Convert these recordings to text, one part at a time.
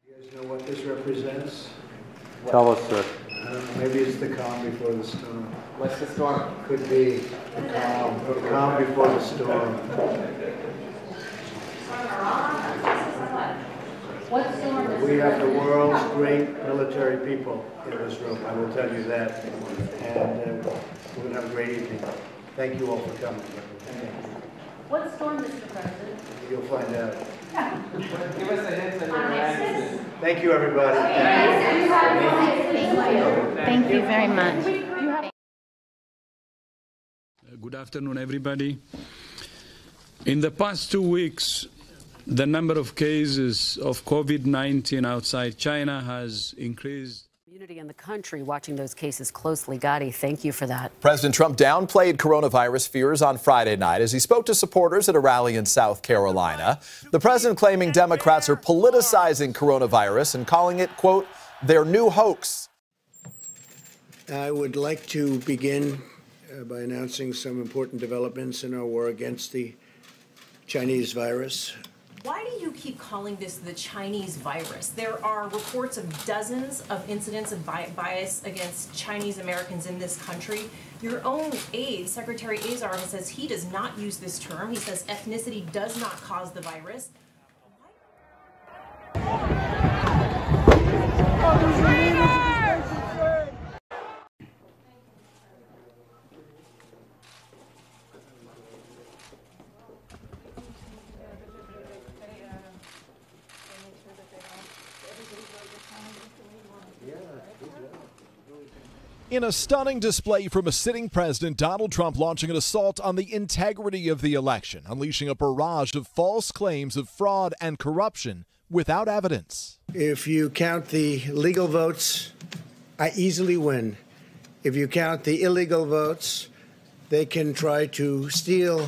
You guys know what this represents? Tell us, sir. Maybe it's the calm before the storm. What's the storm? Could be the calm before the storm. What storm? We have the world's great military people in this room, I will tell you that. And we're going to have a great evening. Thank you all for coming. What storm, Mr. President? You'll find out. Give us a hint on your reactions. Thank you, everybody. Thank you very much. Good afternoon, everybody. In the past 2 weeks, the number of cases of COVID-19 outside China has increased. Community in the country watching those cases closely. Gotti, thank you for that. President Trump downplayed coronavirus fears on Friday night as he spoke to supporters at a rally in South Carolina. The president claiming Democrats are politicizing coronavirus and calling it, quote, their new hoax. I would like to begin by announcing some important developments in our war against the Chinese virus. Why do you keep calling this the Chinese virus? There are reports of dozens of incidents of bias against Chinese Americans in this country. Your own aide, Secretary Azar, says he does not use this term. He says ethnicity does not cause the virus. In a stunning display from a sitting president, Donald Trump launching an assault on the integrity of the election, unleashing a barrage of false claims of fraud and corruption without evidence. If you count the legal votes, I easily win. If you count the illegal votes, they can try to steal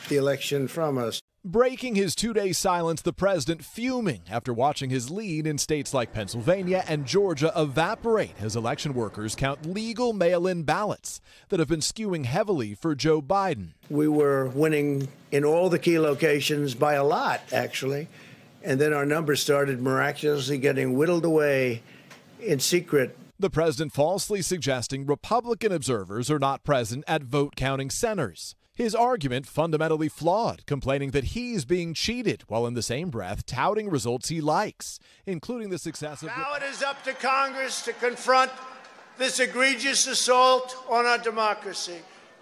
the election from us. Breaking his two-day silence, the president fuming after watching his lead in states like Pennsylvania and Georgia evaporate as election workers count legal mail-in ballots that have been skewing heavily for Joe Biden. We were winning in all the key locations by a lot, actually, and then our numbers started miraculously getting whittled away in secret. The president falsely suggesting Republican observers are not present at vote-counting centers. His argument fundamentally flawed, complaining that he's being cheated, while in the same breath touting results he likes, including the success of... Now it is up to Congress to confront this egregious assault on our democracy.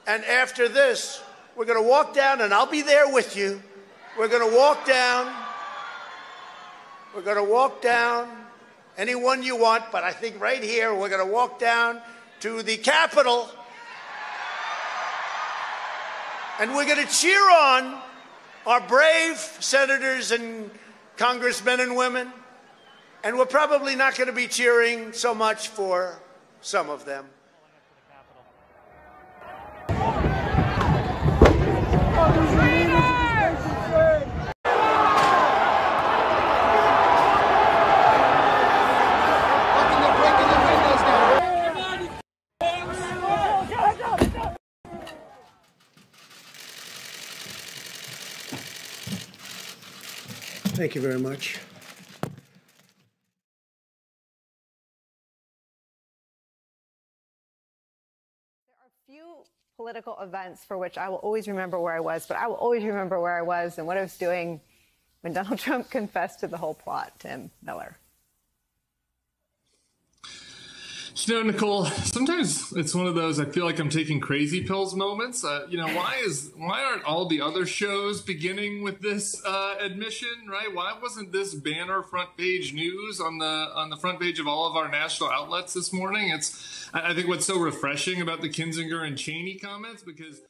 And after this, we're going to walk down, and I'll be there with you. We're going to walk down. We're going to walk down anyone you want, but I think right here we're going to walk down to the Capitol. And we're going to cheer on our brave senators and congressmen and women. And we're probably not going to be cheering so much for some of them. Thank you very much. There are few political events for which I will always remember where I was, but I will always remember where I was and what I was doing when Donald Trump confessed to the whole plot. Tim Miller. You know, Nicole, sometimes it's one of those I feel like I'm taking crazy pills moments. Why aren't all the other shows beginning with this admission, right? Why wasn't this banner front page news on the front page of all of our national outlets this morning? I think what's so refreshing about the Kinzinger and Cheney comments, because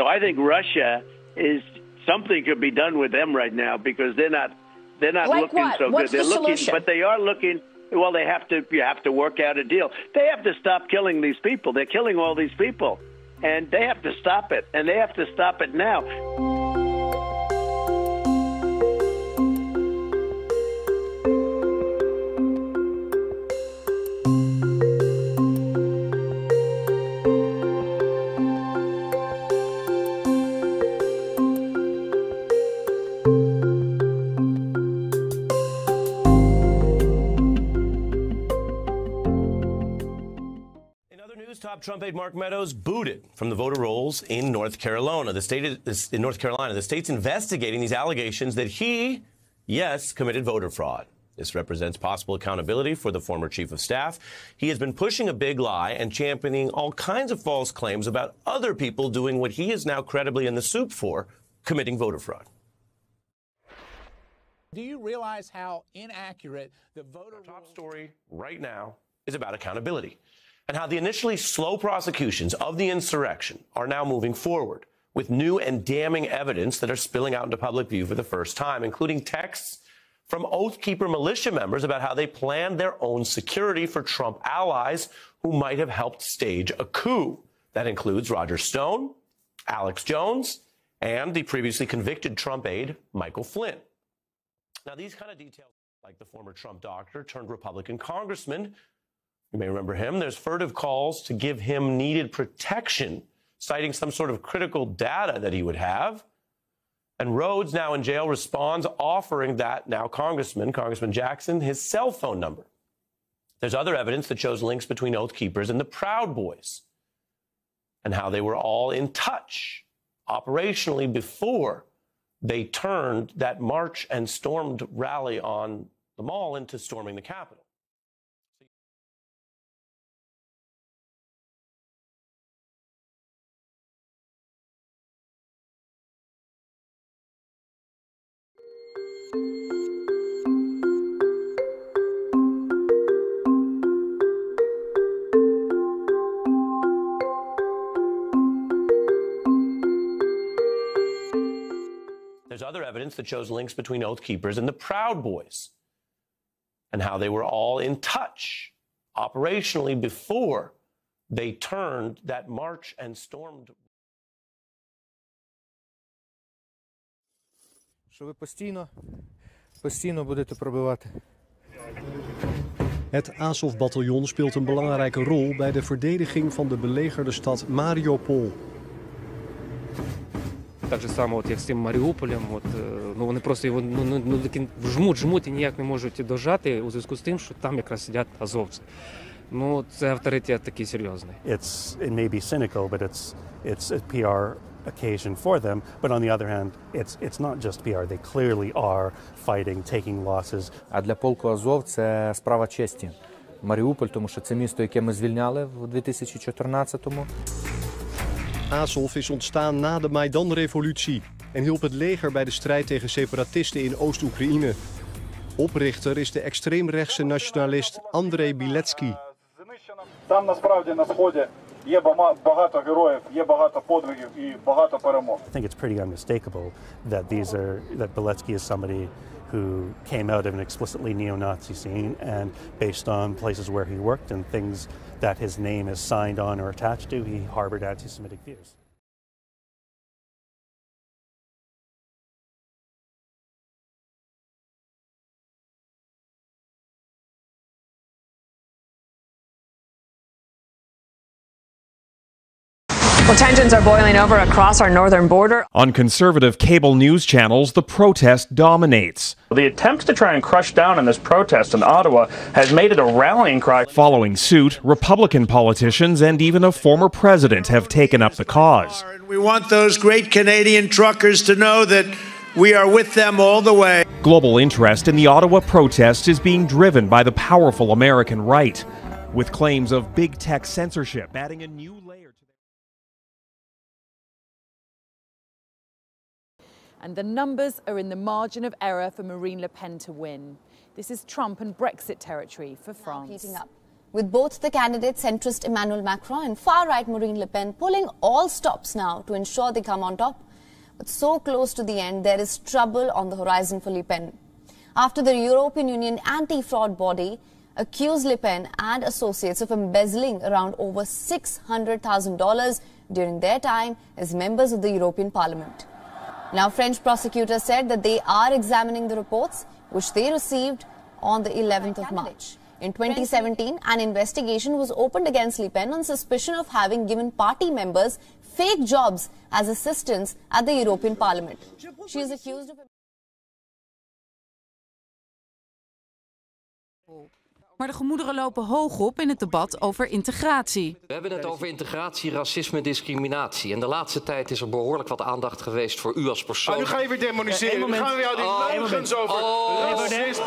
I think Russia is something could be done with them right now because they're not like looking what? so What's good. They're the looking, solution? but they are looking. Well, you have to work out a deal. They have to stop killing these people. They're killing all these people, and they have to stop it, and they have to stop it now. Top Trump aide Mark Meadows booted from the voter rolls in North Carolina. The state's investigating these allegations that he, yes, committed voter fraud. This represents possible accountability for the former chief of staff. He has been pushing a big lie and championing all kinds of false claims about other people doing what he is now credibly in the soup for, committing voter fraud. Do you realize how inaccurate the voter top story right now is about accountability and how the initially slow prosecutions of the insurrection are now moving forward with new and damning evidence that are spilling out into public view for the first time, including texts from Oath Keeper militia members about how they planned their own security for Trump allies who might have helped stage a coup. That includes Roger Stone, Alex Jones, and the previously convicted Trump aide, Michael Flynn. Now, these kind of details, like the former Trump doctor turned Republican congressman, you may remember him. There's furtive calls to give him needed protection, citing some sort of critical data that he would have. And Rhodes, now in jail, responds offering that now Congressman Jackson, his cell phone number. There's other evidence that shows links between Oath Keepers and the Proud Boys and how they were all in touch operationally before they turned that march and stormed rally on the mall into storming the Capitol. There's other evidence that shows links between Oath Keepers and the Proud Boys and how they were all in touch operationally before they turned that march and stormed. Що ви постійно будете пробивати. Het Azov-bataljon speelt een belangrijke rol bij de verdediging van de belegerde stad Mariupol. Так же само, як з тим Маріуполем, вони просто його жмуть і ніяк не можуть дожати у зв'язку з тим, що там якраз сидять азовці. Це авторитет такий серйозний. It may be cynical, but it's a PR occasion for them. But on the other hand, it's not just PR. They clearly are fighting, taking losses. А для полку Азов це справа честі. Маріуполь, тому що це місто, яке ми звільняли в 2014-му. Azov is ontstaan na de Maidan-revolutie en hielp het leger bij de strijd tegen separatisten in Oost-Oekraïne. Oprichter is de extreemrechtse nationalist Andrei Biletsky. Там насправді на сході є багато героїв, є багато подвигів і багато перемог. I think it's pretty unmistakable that that Biletsky is somebody who came out of an explicitly neo-Nazi scene, and based on places where he worked and things that his name is signed on or attached to, he harbored anti-Semitic views. Well, tensions are boiling over across our northern border. On conservative cable news channels, the protest dominates. The attempts to try and crush down on this protest in Ottawa has made it a rallying cry. Following suit, Republican politicians and even a former president have taken up the cause. We want those great Canadian truckers to know that we are with them all the way. Global interest in the Ottawa protest is being driven by the powerful American right, with claims of big tech censorship adding a new layer to And the numbers are in the margin of error for Marine Le Pen to win. This is Trump and Brexit territory for France. Heating up, with both the candidates, centrist Emmanuel Macron and far-right Marine Le Pen, pulling all stops now to ensure they come on top. but so close to the end, there is trouble on the horizon for Le Pen. After the European Union anti-fraud body accused Le Pen and associates of embezzling around over $600,000 during their time as members of the European Parliament. Now, French prosecutors said that they are examining the reports which they received on the 11th of March. In 2017, an investigation was opened against Le Pen on suspicion of having given party members fake jobs as assistants at the European Parliament. She is accused of... Maar de gemoederen lopen hoog op in het debat over integratie. We hebben het over integratie, racisme en discriminatie. En de laatste tijd is er behoorlijk wat aandacht geweest voor u als persoon. Nu ga je weer demoniseren. Nu gaan we jou die leugens over racisme.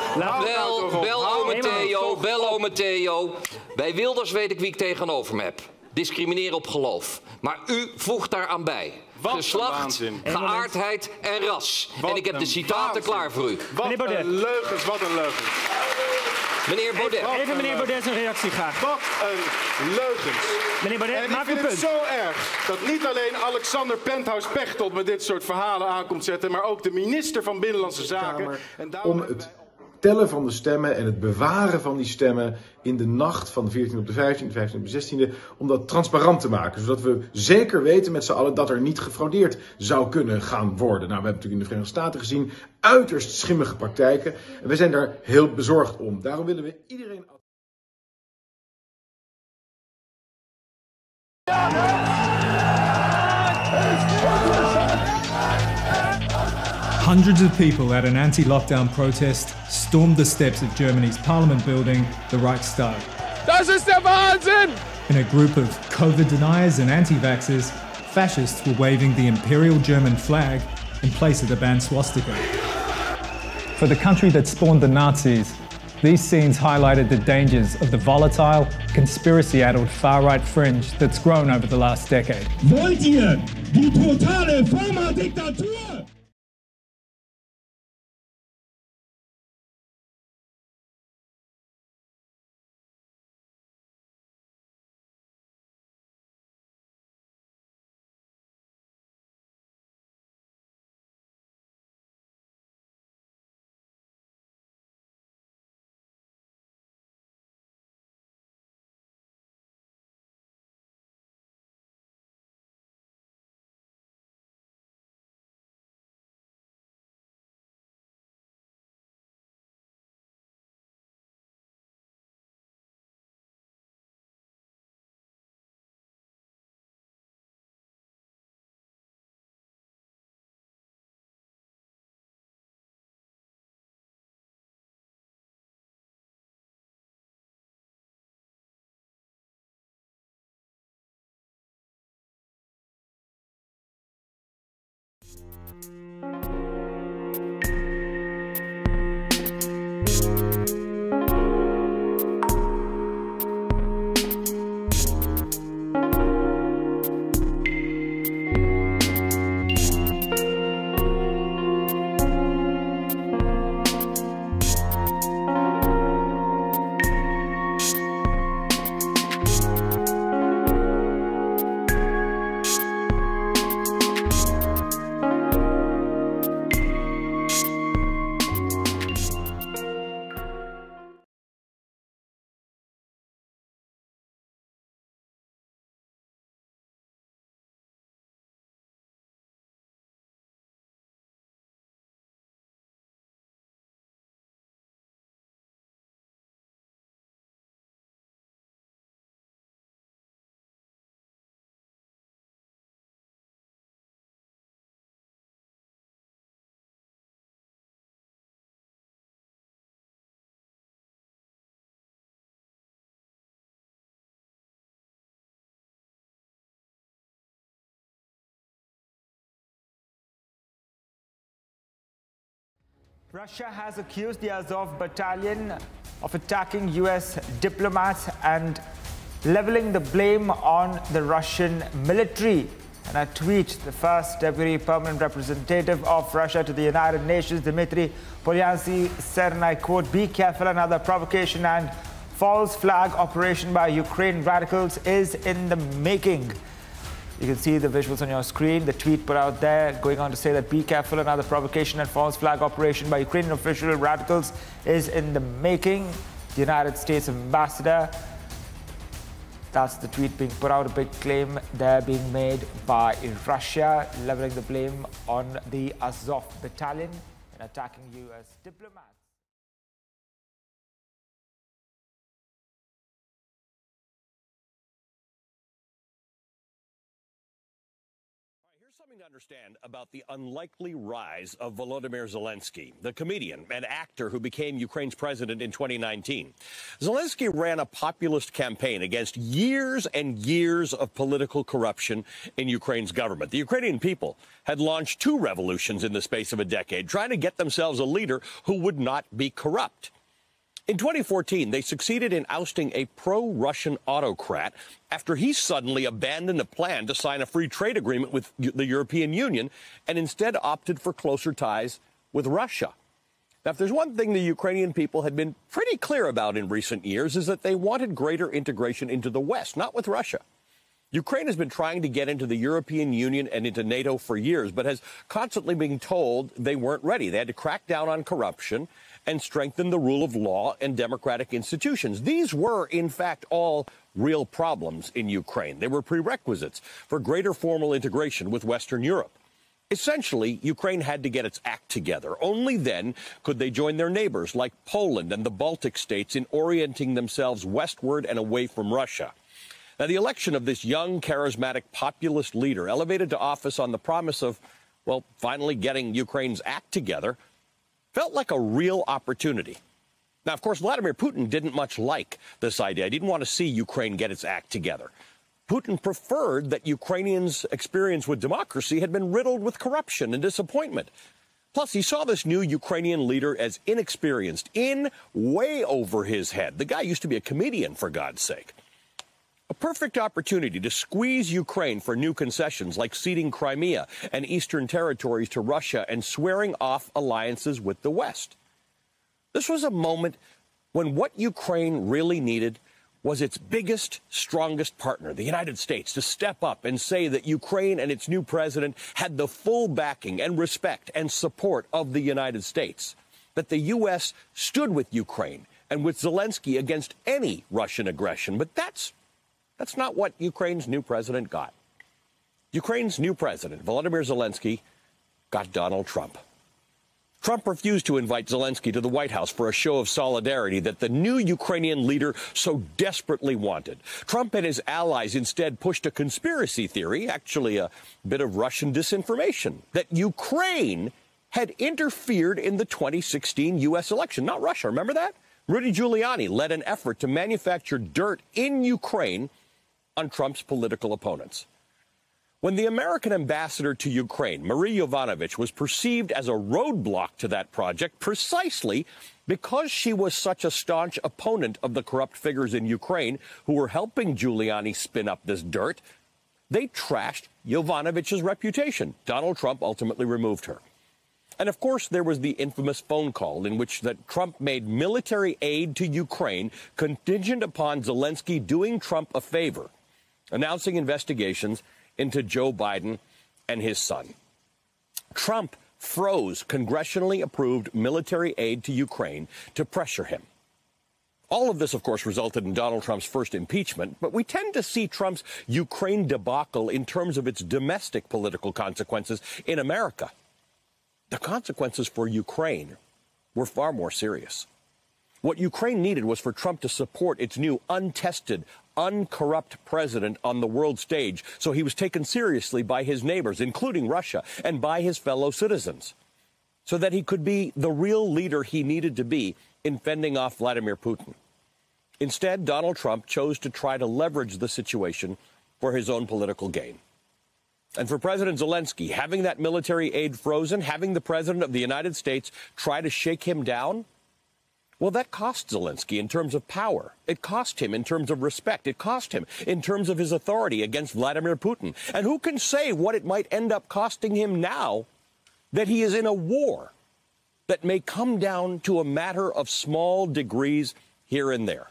Bel ome Theo. Bij Wilders weet ik wie ik tegenover me heb. Discrimineren op geloof. Maar u voegt daaraan bij. Geslacht, geaardheid en ras. En ik heb de citaten klaar voor u. Wat een leugens, wat een leugens. Meneer Baudet. Even meneer Baudet zijn reactie graag. Wat een leugens. Meneer Baudet, maak uw punt. Ik vind het zo erg dat niet alleen Alexander Penthouse Pechtold met dit soort verhalen aankomt zetten, maar ook de minister van Binnenlandse Zaken. Om het tellen van de stemmen en het bewaren van die stemmen in de nacht van de 14e op de 15e, 15e op de 16e, om dat transparant te maken. Zodat we zeker weten met z'n allen dat er niet gefraudeerd zou kunnen gaan worden. Nou, we hebben natuurlijk in de Verenigde Staten gezien uiterst schimmige praktijken. En we zijn daar heel bezorgd om. Daarom willen we iedereen... Hundreds of people at an anti-lockdown protest stormed the steps of Germany's parliament building, the Reichstag. Das ist der Wahnsinn! In a group of COVID deniers and anti-vaxxers, fascists were waving the imperial German flag in place of the banned swastika. For the country that spawned the Nazis, these scenes highlighted the dangers of the volatile, conspiracy-addled far-right fringe that's grown over the last decade. Wollt ihr die totale Pharma-Diktatur? Russia has accused the Azov battalion of attacking U.S. diplomats and leveling the blame on the Russian military. In a tweet, the first deputy permanent representative of Russia to the United Nations, Dmitry Polyansky, said, and I quote, "Be careful, another provocation and false flag operation by Ukraine radicals is in the making." You can see the visuals on your screen. The tweet put out there going on to say that be careful, another provocation and false flag operation by Ukrainian official radicals is in the making. The United States ambassador, that's the tweet being put out, a big claim there being made by Russia, leveling the blame on the Azov battalion and attacking U.S. diplomats. Something to understand about the unlikely rise of Volodymyr Zelensky, the comedian and actor who became Ukraine's president in 2019. Zelensky ran a populist campaign against years and years of political corruption in Ukraine's government. The Ukrainian people had launched 2 revolutions in the space of a decade, trying to get themselves a leader who would not be corrupt. In 2014, they succeeded in ousting a pro-Russian autocrat after he suddenly abandoned a plan to sign a free trade agreement with the European Union and instead opted for closer ties with Russia. Now, if there's one thing the Ukrainian people had been pretty clear about in recent years is that they wanted greater integration into the West, not with Russia. Ukraine has been trying to get into the European Union and into NATO for years, but has constantly been told they weren't ready. They had to crack down on corruption and strengthen the rule of law and democratic institutions. These were, in fact, all real problems in Ukraine. They were prerequisites for greater formal integration with Western Europe. Essentially, Ukraine had to get its act together. Only then could they join their neighbors like Poland and the Baltic states in orienting themselves westward and away from Russia. Now, the election of this young, charismatic, populist leader elevated to office on the promise of, well, finally getting Ukraine's act together felt like a real opportunity. Now, of course, Vladimir Putin didn't much like this idea. He didn't want to see Ukraine get its act together. Putin preferred that Ukrainians' experience with democracy had been riddled with corruption and disappointment. Plus, he saw this new Ukrainian leader as inexperienced, in way over his head. The guy used to be a comedian, for God's sake. A perfect opportunity to squeeze Ukraine for new concessions like ceding Crimea and eastern territories to Russia and swearing off alliances with the West. This was a moment when what Ukraine really needed was its biggest, strongest partner, the United States, to step up and say that Ukraine and its new president had the full backing and respect and support of the United States, that the U.S. stood with Ukraine and with Zelensky against any Russian aggression. But that's not what Ukraine's new president got. Ukraine's new president, Volodymyr Zelensky, got Donald Trump. Trump refused to invite Zelensky to the White House for a show of solidarity that the new Ukrainian leader so desperately wanted. Trump and his allies instead pushed a conspiracy theory, actually a bit of Russian disinformation, that Ukraine had interfered in the 2016 U.S. election, not Russia. Remember that? Rudy Giuliani led an effort to manufacture dirt in Ukraine on Trump's political opponents. When the American ambassador to Ukraine, Marie Yovanovitch, was perceived as a roadblock to that project precisely because she was such a staunch opponent of the corrupt figures in Ukraine who were helping Giuliani spin up this dirt, they trashed Yovanovitch's reputation. Donald Trump ultimately removed her. And of course, there was the infamous phone call in which that Trump made military aid to Ukraine contingent upon Zelensky doing Trump a favor, announcing investigations into Joe Biden and his son. Trump froze congressionally approved military aid to Ukraine to pressure him. All of this, of course, resulted in Donald Trump's first impeachment, but we tend to see Trump's Ukraine debacle in terms of its domestic political consequences in America. The consequences for Ukraine were far more serious. What Ukraine needed was for Trump to support its new untested, uncorrupt president on the world stage, so he was taken seriously by his neighbors, including Russia, and by his fellow citizens, so that he could be the real leader he needed to be in fending off Vladimir Putin. Instead, Donald Trump chose to try to leverage the situation for his own political gain. And for President Zelensky, having that military aid frozen, having the President of the United States try to shake him down, well, that cost Zelensky in terms of power. It cost him in terms of respect. It cost him in terms of his authority against Vladimir Putin. And who can say what it might end up costing him now that he is in a war that may come down to a matter of small degrees here and there?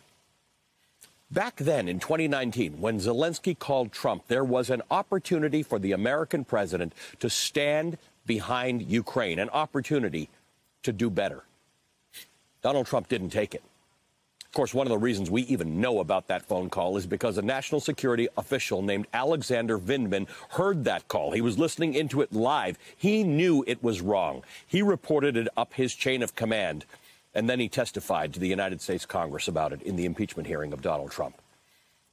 Back then in 2019, when Zelensky called Trump, there was an opportunity for the American president to stand behind Ukraine, an opportunity to do better. Donald Trump didn't take it. Of course, one of the reasons we even know about that phone call is because a national security official named Alexander Vindman heard that call. He was listening into it live. He knew it was wrong. He reported it up his chain of command. And then he testified to the United States Congress about it in the impeachment hearing of Donald Trump.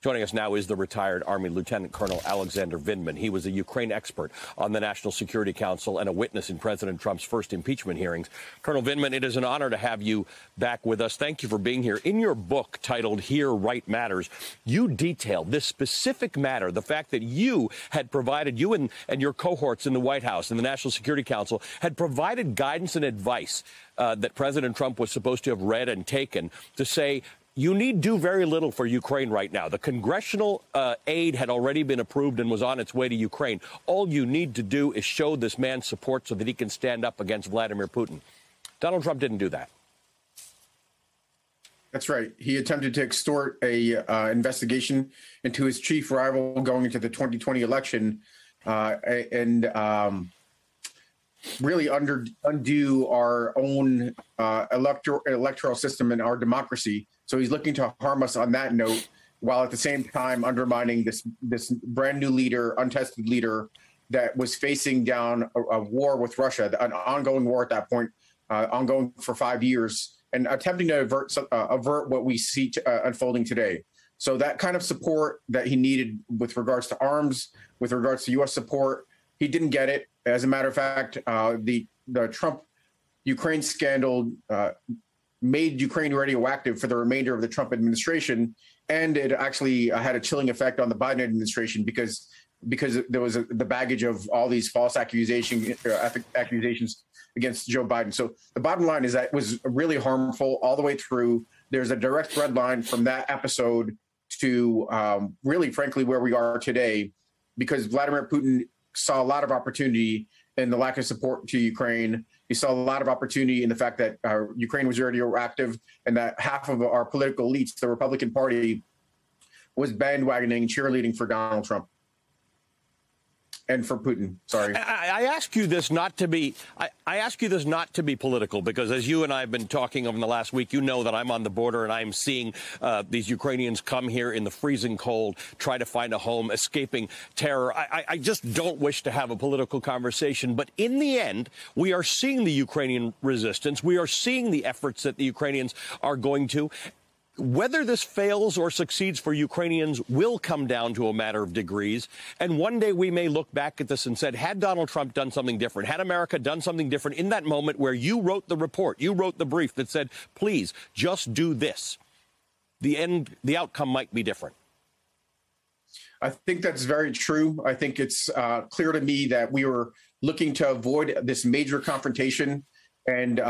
Joining us now is the retired Army Lieutenant Colonel Alexander Vindman. He was a Ukraine expert on the National Security Council and a witness in President Trump's first impeachment hearings. Colonel Vindman, it is an honor to have you back with us. Thank you for being here. In your book titled Here, Right Matters, you detail this specific matter, the fact that you had provided, you and your cohorts in the White House and the National Security Council had provided guidance and advice that President Trump was supposed to have read and taken to say, you need do very little for Ukraine right now. The congressional aid had already been approved and was on its way to Ukraine. All you need to do is show this man support so that he can stand up against Vladimir Putin. Donald Trump didn't do that. That's right. He attempted to extort a investigation into his chief rival going into the 2020 election and really undo our own electoral system and our democracy. So he's looking to harm us on that note, while at the same time undermining this brand new leader, untested leader that was facing down a war with Russia, an ongoing war at that point, ongoing for 5 years, and attempting to avert what we see unfolding today. So that kind of support that he needed with regards to arms, with regards to U.S. support, he didn't get it. As a matter of fact, the Trump-Ukraine scandal made Ukraine radioactive for the remainder of the Trump administration, and it actually had a chilling effect on the Biden administration because there was the baggage of all these false accusations against Joe Biden. So the bottom line is that it was really harmful all the way through. There's a direct red line from that episode to really, frankly, where we are today, because Vladimir Putin saw a lot of opportunity in the lack of support to Ukraine. He saw a lot of opportunity in the fact that Ukraine was radioactive and that half of our political elites, the Republican Party, was bandwagoning, cheerleading for Donald Trump. And for Putin, sorry. I ask you this not to be. I ask you this not to be political, because as you and I have been talking over the last week, you know that I'm on the border and I'm seeing these Ukrainians come here in the freezing cold, try to find a home, escaping terror. I just don't wish to have a political conversation. But in the end, we are seeing the Ukrainian resistance. We are seeing the efforts that the Ukrainians are going to. Whether this fails or succeeds for Ukrainians will come down to a matter of degrees. And one day we may look back at this and said, had Donald Trump done something different, had America done something different in that moment where you wrote the report, you wrote the brief that said, please just do this, the outcome might be different. I think that's very true. I think it's clear to me that we were looking to avoid this major confrontation, and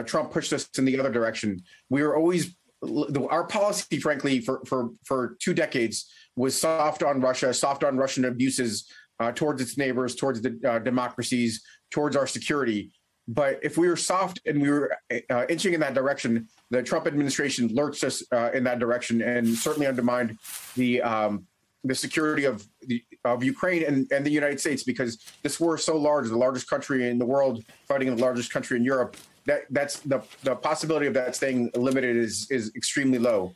Trump pushed us in the other direction. We were always our policy, frankly, for 2 decades was soft on Russia, soft on Russian abuses towards its neighbors, towards the democracies, towards our security. But if we were soft and we were inching in that direction, the Trump administration lurched us in that direction and certainly undermined the security of Ukraine and the United States, because this war is so large, the largest country in the world fighting in the largest country in Europe. That's the possibility of that staying limited is extremely low.